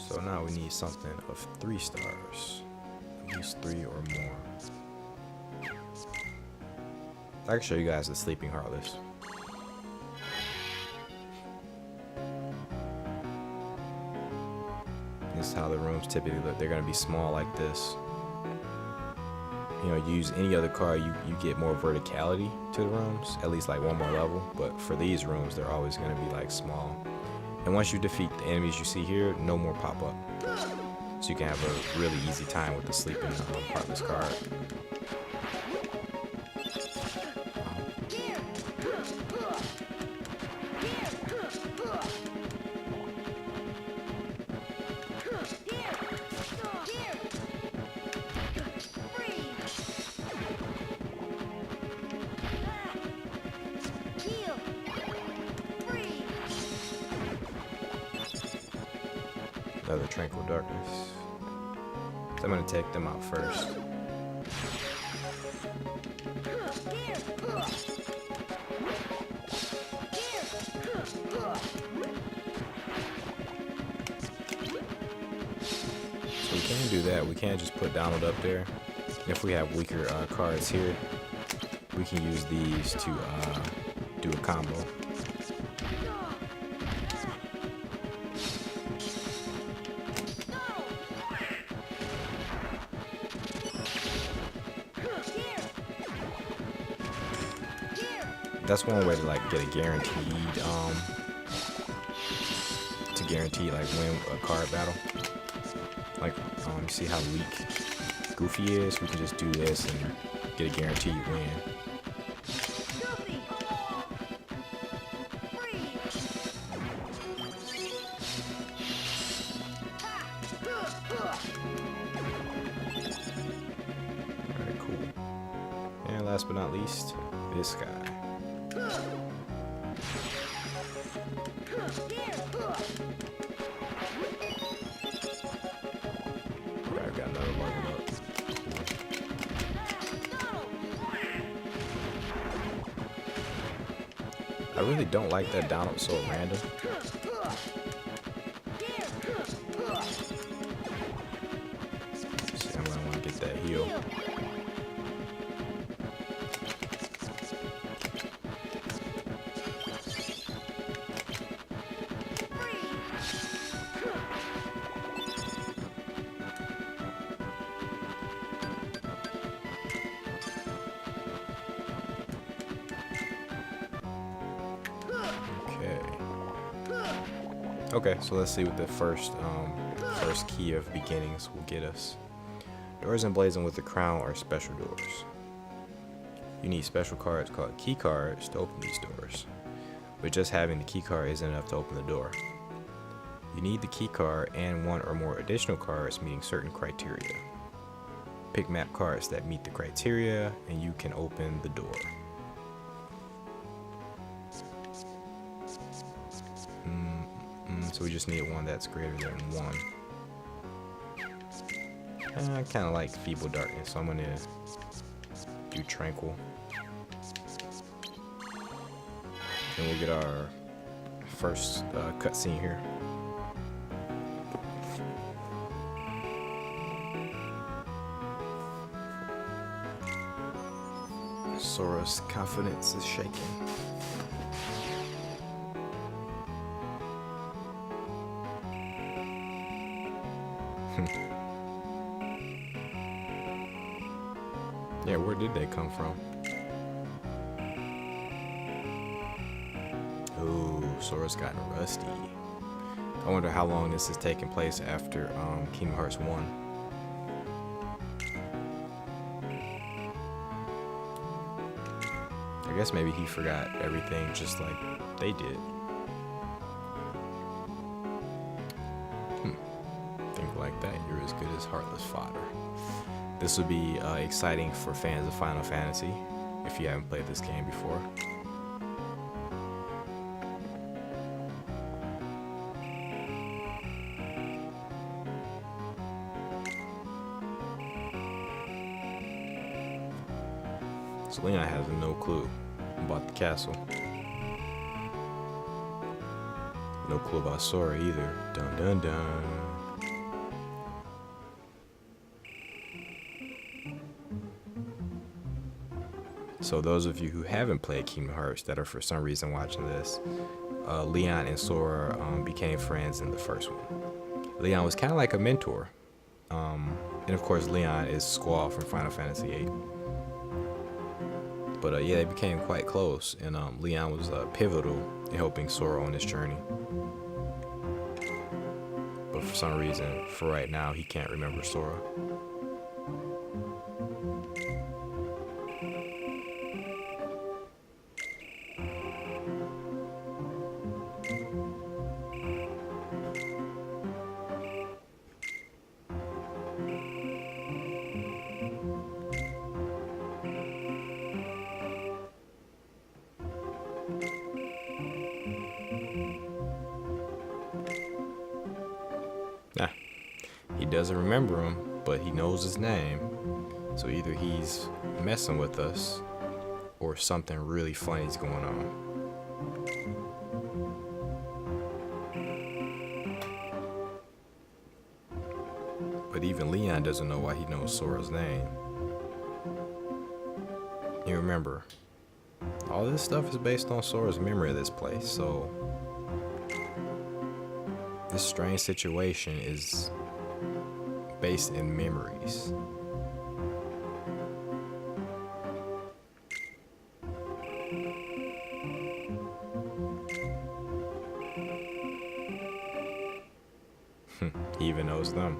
So now we need something of 3 stars. At least 3 or more. I can show you guys the Sleeping Heartless. This is how the rooms typically look. They're gonna be small like this. You know, use any other card, you get more verticality to the rooms, at least like one more level. But for these rooms, they're always gonna be like small. And once you defeat the enemies you see here, no more pop up. So you can have a really easy time with the Sleeping Heartless card. Another Tranquil Darkness. So I'm going to take them out first. So we can do that. We can't just put Donald up there. If we have weaker cards here, we can use these to do a combo. That's one way to like get a guaranteed like win a card battle. Like you see how weak Goofy is? We can just do this and get a guaranteed win. Alright, cool. And last but not least, this guy. I've got another level up. I really don't like that Donald so random. See, I'm gonna want to get that heal. Okay, so let's see what the first key of beginnings will get us. Doors emblazoned with the crown are special doors. You need special cards called key cards to open these doors. But just having the key card isn't enough to open the door. You need the key card and one or more additional cards meeting certain criteria. Pick map cards that meet the criteria and you can open the door. So we just need one that's greater than 1. I kind of like Feeble Darkness, so I'm going to do Tranquil. And we'll get our first cutscene here. Sora's confidence is shaking. Yeah, where did they come from? Ooh, Sora's gotten rusty. I wonder how long this is taking place after Kingdom Hearts 1. I guess maybe he forgot everything just like they did. Think like that, you're as good as heartless fodder. This would be exciting for fans of Final Fantasy if you haven't played this game before. So Leon has no clue about the castle. No clue about Sora either. Dun dun dun. So those of you who haven't played Kingdom Hearts that are for some reason watching this, Leon and Sora became friends in the first one. Leon was kind of like a mentor. And of course Leon is Squall from Final Fantasy VIII. But yeah, they became quite close, and Leon was pivotal in helping Sora on this journey. But for some reason, for right now, he can't remember Sora. He doesn't remember him, but he knows his name. So either he's messing with us or something really funny's going on. But even Leon doesn't know why he knows Sora's name. You remember, all this stuff is based on Sora's memory of this place, so this strange situation is based in memories. He even knows them.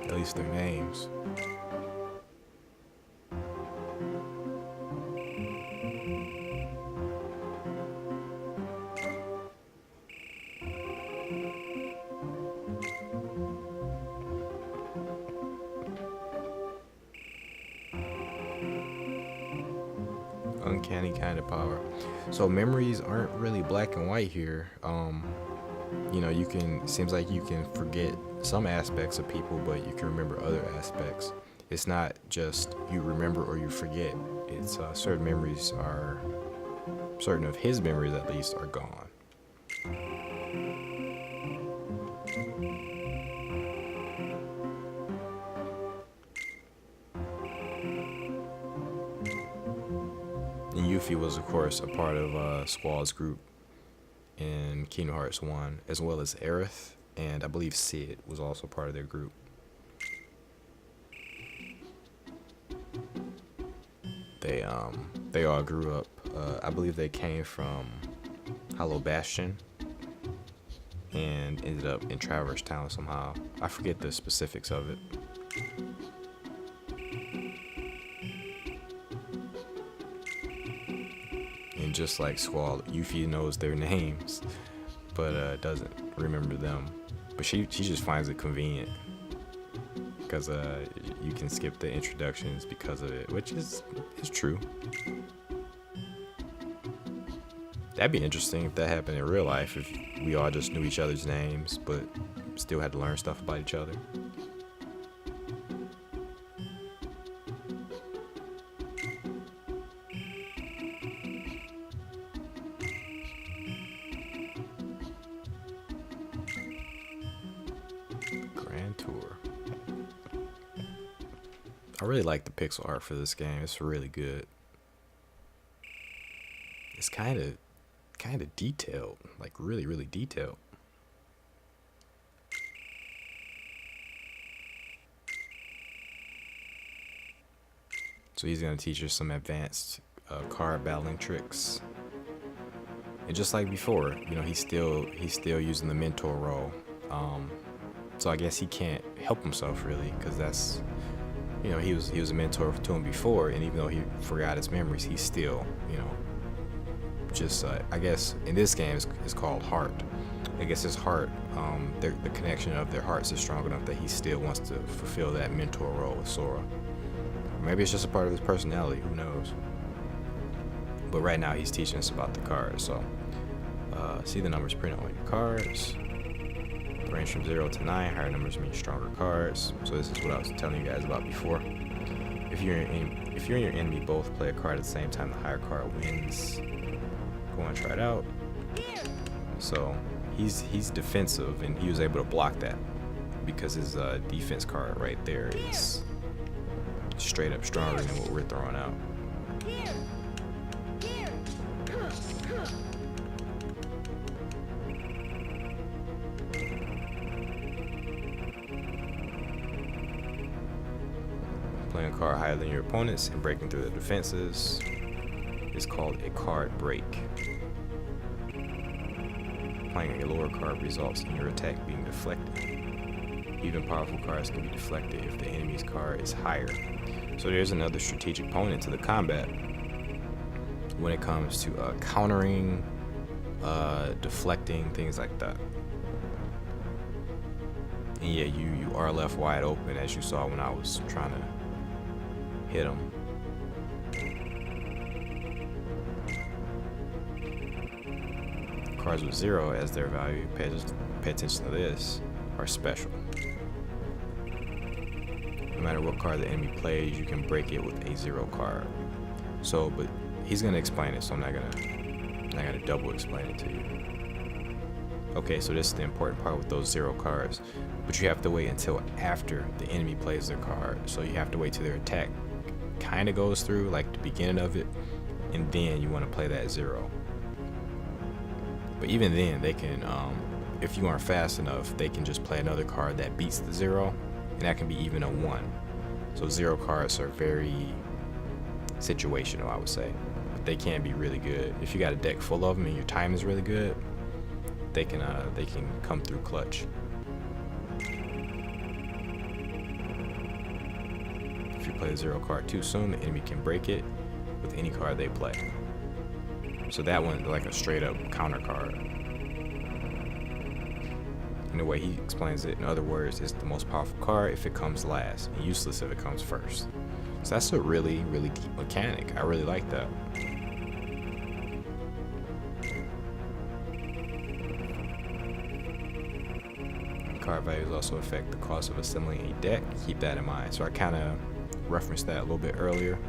At least their names. Uncanny kind of power. So memories aren't really black and white here. You know, seems like you can forget some aspects of people, but you can remember other aspects. It's not just you remember or you forget. It's certain of his memories at least are gone. And Yuffie was, of course, a part of Squall's group in Kingdom Hearts 1, as well as Aerith, and I believe Sid was also part of their group. They all grew up. I believe they came from Hollow Bastion and ended up in Traverse Town somehow. I forget the specifics of it. And just like Squall, Yuffie knows their names, but doesn't remember them. But she just finds it convenient because you can skip the introductions because of it, which is true. That'd be interesting if that happened in real life, if we all just knew each other's names, but still had to learn stuff about each other. Grand Tour. I really like the pixel art for this game. It's really good. It's kind of detailed, like really detailed. So he's gonna teach us some advanced card battling tricks. And just like before, you know, he's still using the mentor role. So I guess he can't help himself really, because that's, you know, he was a mentor to him before, and even though he forgot his memories, he's still, you know, just I guess in this game is called heart. I guess his heart, the connection of their hearts is strong enough that he still wants to fulfill that mentor role with Sora. Maybe it's just a part of his personality, who knows. But right now he's teaching us about the cards. So see the numbers printed on your cards. The range from 0 to 9, higher numbers mean stronger cards. So this is what I was telling you guys about before. If you and your enemy both play a card at the same time, the higher card wins. Go and try it out. So he's defensive, and he was able to block that because his defense card right there is straight up stronger than what we're throwing out. Playing a card higher than your opponents and breaking through the defenses is called a card break. Playing a lower card results in your attack being deflected. Even powerful cards can be deflected if the enemy's card is higher. So there's another strategic component to the combat when it comes to countering, deflecting, things like that. And yeah, you are left wide open, as you saw when I was trying to hit him. Cards with 0 as their value, pay attention to this, are special. No matter what card the enemy plays, you can break it with a 0 card. So, but he's gonna explain it, so I'm not gonna double explain it to you. Okay, so this is the important part with those 0 cards, but you have to wait until after the enemy plays their card. So you have to wait till their attack kind of goes through, like the beginning of it, and then you want to play that 0. But even then, they can, if you aren't fast enough, they can just play another card that beats the 0, and that can be even a 1. So 0 cards are very situational, I would say, but they can be really good. If you got a deck full of them and your time is really good, they can come through clutch. If you play the 0 card too soon, the enemy can break it with any card they play. So that one, like a straight up counter card. And the way he explains it, in other words, it's the most powerful card if it comes last, and useless if it comes first. So that's a really, really deep mechanic. I really like that. Card values also affect the cost of assembling a deck. Keep that in mind. So I kind of referenced that a little bit earlier.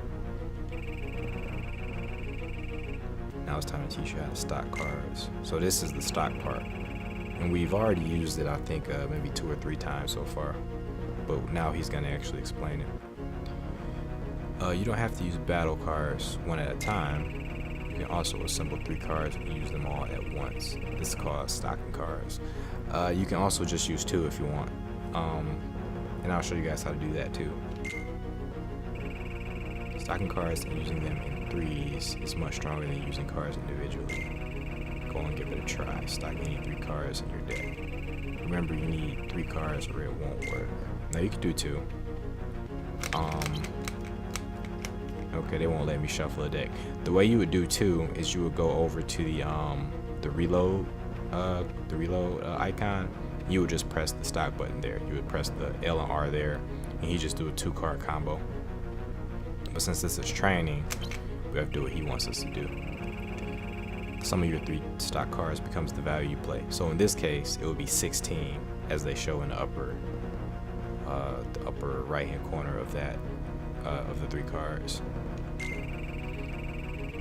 Now it's time to teach you how to stock cards. So this is the stock part, and we've already used it, I think, maybe 2 or 3 times so far, but now he's going to actually explain it. You don't have to use battle cards one at a time. You can also assemble 3 cards and use them all at once. This is called stocking cards. You can also just use 2 if you want, and I'll show you guys how to do that too. Stocking cards and using them in 3s is much stronger than using cards individually. Go and give it a try. Stock any 3 cards in your deck. Remember, you need 3 cards or it won't work. Now you can do 2. Okay, they won't let me shuffle a deck. The way you would do 2 is you would go over to the reload icon. You would just press the stock button there. You would press the L and R there, and you just do a 2-card combo. But since this is training, we have to do what he wants us to do. Some of your 3 stock cards becomes the value you play. So in this case, it would be 16, as they show in the upper right hand corner of that of the 3 cards.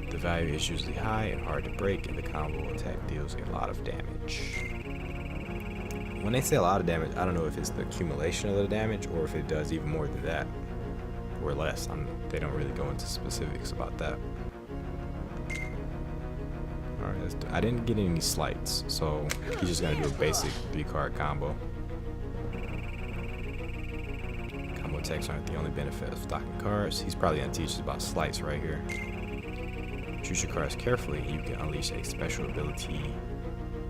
The value is usually high and hard to break, and the combo attack deals a lot of damage. When they say a lot of damage, I don't know if it's the accumulation of the damage or if it does even more than that or less. They don't really go into specifics about that. Alright, I didn't get any slights, so he's just gonna do a basic 3-card combo. Combo attacks aren't the only benefit of stocking cards. He's probably gonna teach us about slights right here. Choose your cards carefully, and you can unleash a special ability.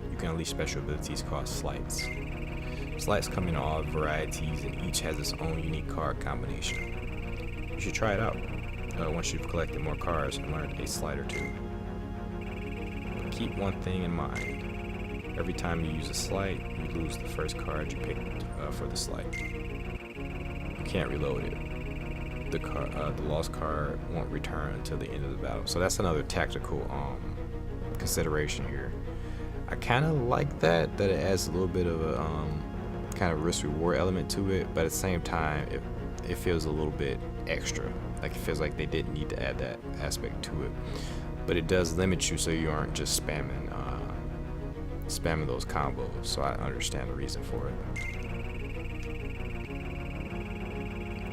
You can unleash special abilities called slights. Slights come in all varieties, and each has its own unique card combination. You should try it out once you've collected more cards and learned a sleight or 2. But keep one thing in mind. Every time you use a sleight, you lose the first card you picked for the sleight. You can't reload it. The lost card won't return until the end of the battle. So that's another tactical consideration here. I kind of like that it adds a little bit of a kind of risk-reward element to it, but at the same time, it feels a little bit extra. Like, it feels like they didn't need to add that aspect to it. But it does limit you, so you aren't just spamming spamming those combos, so I understand the reason for it.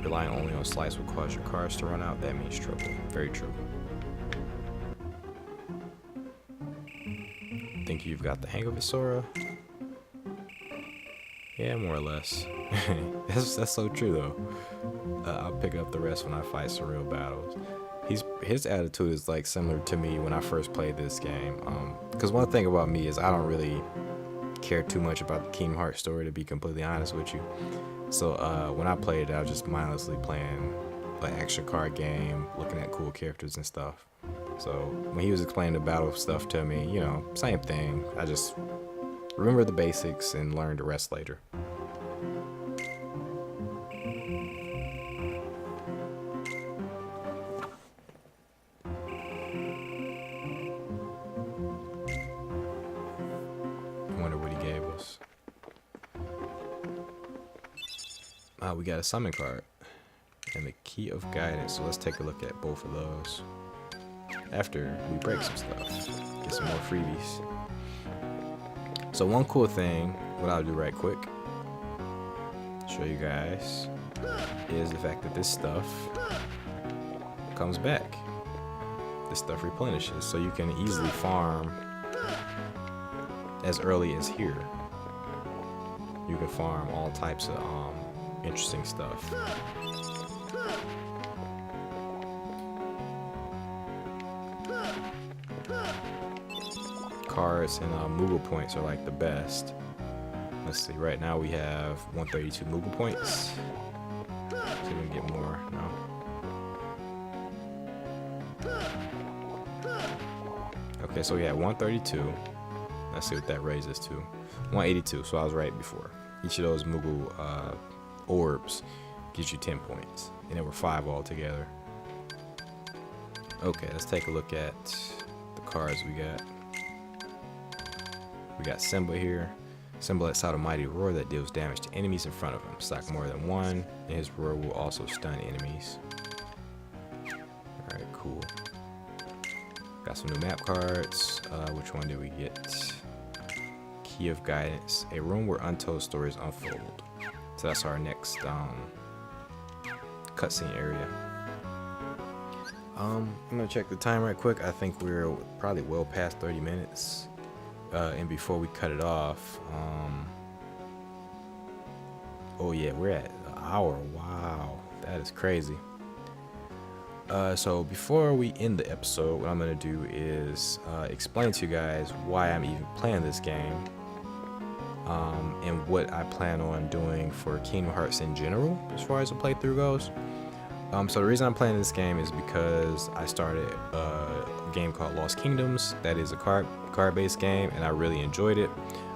Relying only on slice will cause your cards to run out. That means trouble. Very true. Think you've got the hang of it, Sora? Yeah, more or less. That's so true though. I'll pick up the rest when I fight some real battles. His attitude is like similar to me when I first played this game. Because one thing about me is I don't really care too much about the Kingdom Hearts story, to be completely honest with you. So when I played it, I was just mindlessly playing an action card game, looking at cool characters and stuff. So when he was explaining the battle stuff to me, you know, same thing. I just remember the basics and learn the rest later. We got a summon card and the key of guidance, so let's take a look at both of those after we break some stuff, get some more freebies. So one cool thing, what I'll do right quick, show you guys, is the fact that this stuff comes back. This stuff replenishes, so you can easily farm as early as here. You can farm all types of interesting stuff. Cards and Moogle points are like the best. Let's see, right now we have 132 Moogle points. See if we can get more. No. Okay, so we have 132. Let's see what that raises to. 182, so I was right before. Each of those Moogle orbs gives you 10 points, and there were 5 altogether. Okay, let's take a look at the cards we got. We got Simba here. Simba lets out a mighty roar that deals damage to enemies in front of him. Stock more than one, and his roar will also stun enemies. Alright, cool. Got some new map cards. Which one did we get? Key of Guidance. A room where untold stories unfold. So that's our next cutscene area. I'm gonna check the time right quick. I think we're probably well past 30 minutes. And before we cut it off, oh yeah, we're at an hour. Wow, that is crazy. So before we end the episode, what I'm gonna do is explain to you guys why I'm even playing this game. And what I plan on doing for Kingdom Hearts in general as far as the playthrough goes. So the reason I'm playing this game is because I started a game called Lost Kingdoms. That is a card-based game, and I really enjoyed it.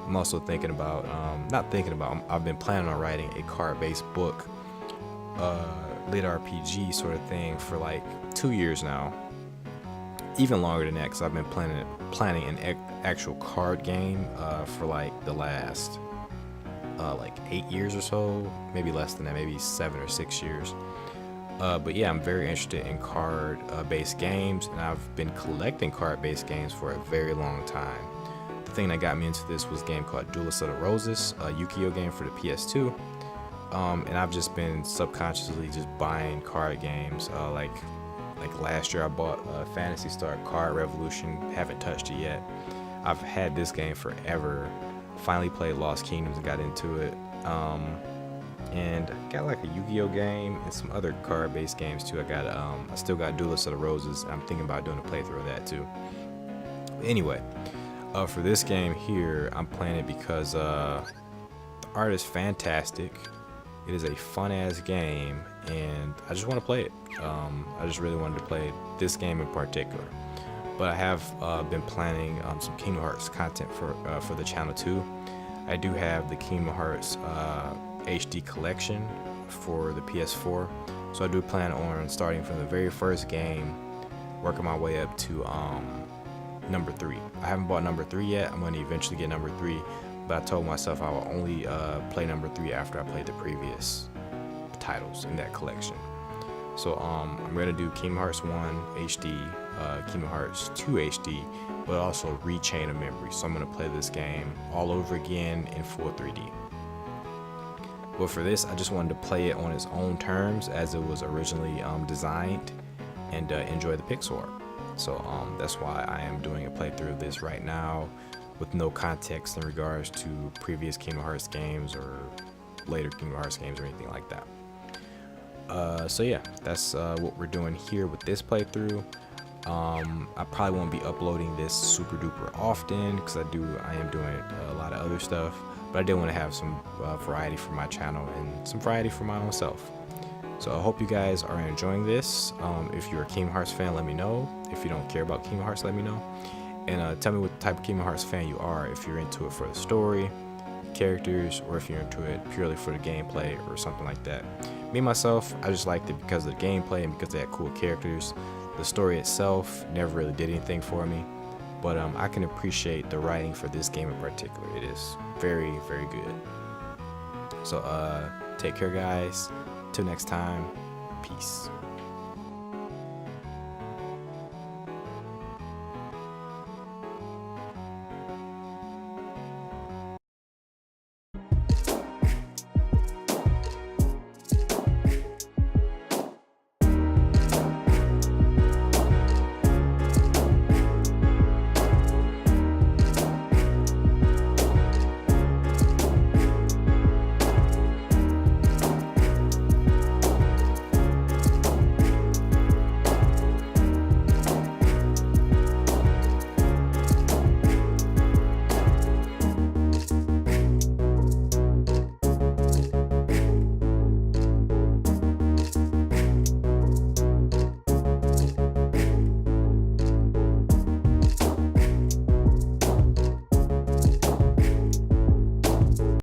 I'm also thinking about, I've been planning on writing a card-based book, lit RPG sort of thing for like 2 years now. Even longer than that, because I've been planning an actual card game for like the last like 8 years or so, maybe less than that, maybe 7 or 6 years. But yeah, I'm very interested in card-based games, and I've been collecting card-based games for a very long time. The thing that got me into this was a game called Duelist of the Roses, a Yu-Gi-Oh game for the PS2. And I've just been subconsciously just buying card games. Like last year I bought Phantasy Star Card Revolution, haven't touched it yet. I've had this game forever. Finally played Lost Kingdoms and got into it. And I got like a Yu-Gi-Oh game and some other card-based games too. I still got Duelist of the Roses. I'm thinking about doing a playthrough of that too. Anyway, for this game here, I'm playing it because the art is fantastic. It is a fun-ass game, and I just want to play it. I just really wanted to play this game in particular. But I have been planning some Kingdom Hearts content for the channel too. I do have the Kingdom Hearts HD collection for the PS4, so I do plan on starting from the very first game, working my way up to number 3. I haven't bought number 3 yet. I'm going to eventually get number 3, but I told myself I will only play number 3 after I play the previous titles in that collection. So I'm going to do Kingdom Hearts 1 HD, Kingdom Hearts 2 HD, but also rechain a memory. So I'm going to play this game all over again in full 3D. But for this, I just wanted to play it on its own terms as it was originally designed, and enjoy the pixel art. So that's why I am doing a playthrough of this right now with no context in regards to previous Kingdom Hearts games or later Kingdom Hearts games or anything like that. So yeah, that's what we're doing here with this playthrough. I probably won't be uploading this super duper often because I am doing a lot of other stuff, but I did want to have some variety for my channel and some variety for my own self. So I hope you guys are enjoying this. If you're a Kingdom Hearts fan, let me know. If you don't care about Kingdom Hearts, let me know. And tell me what type of Kingdom Hearts fan you are. If you're into it for the story, characters, or if you're into it purely for the gameplay or something like that. Me myself, I just liked it because of the gameplay and because they had cool characters. The story itself never really did anything for me, but I can appreciate the writing for this game in particular. It is very, very good. So take care, guys. Till next time, peace.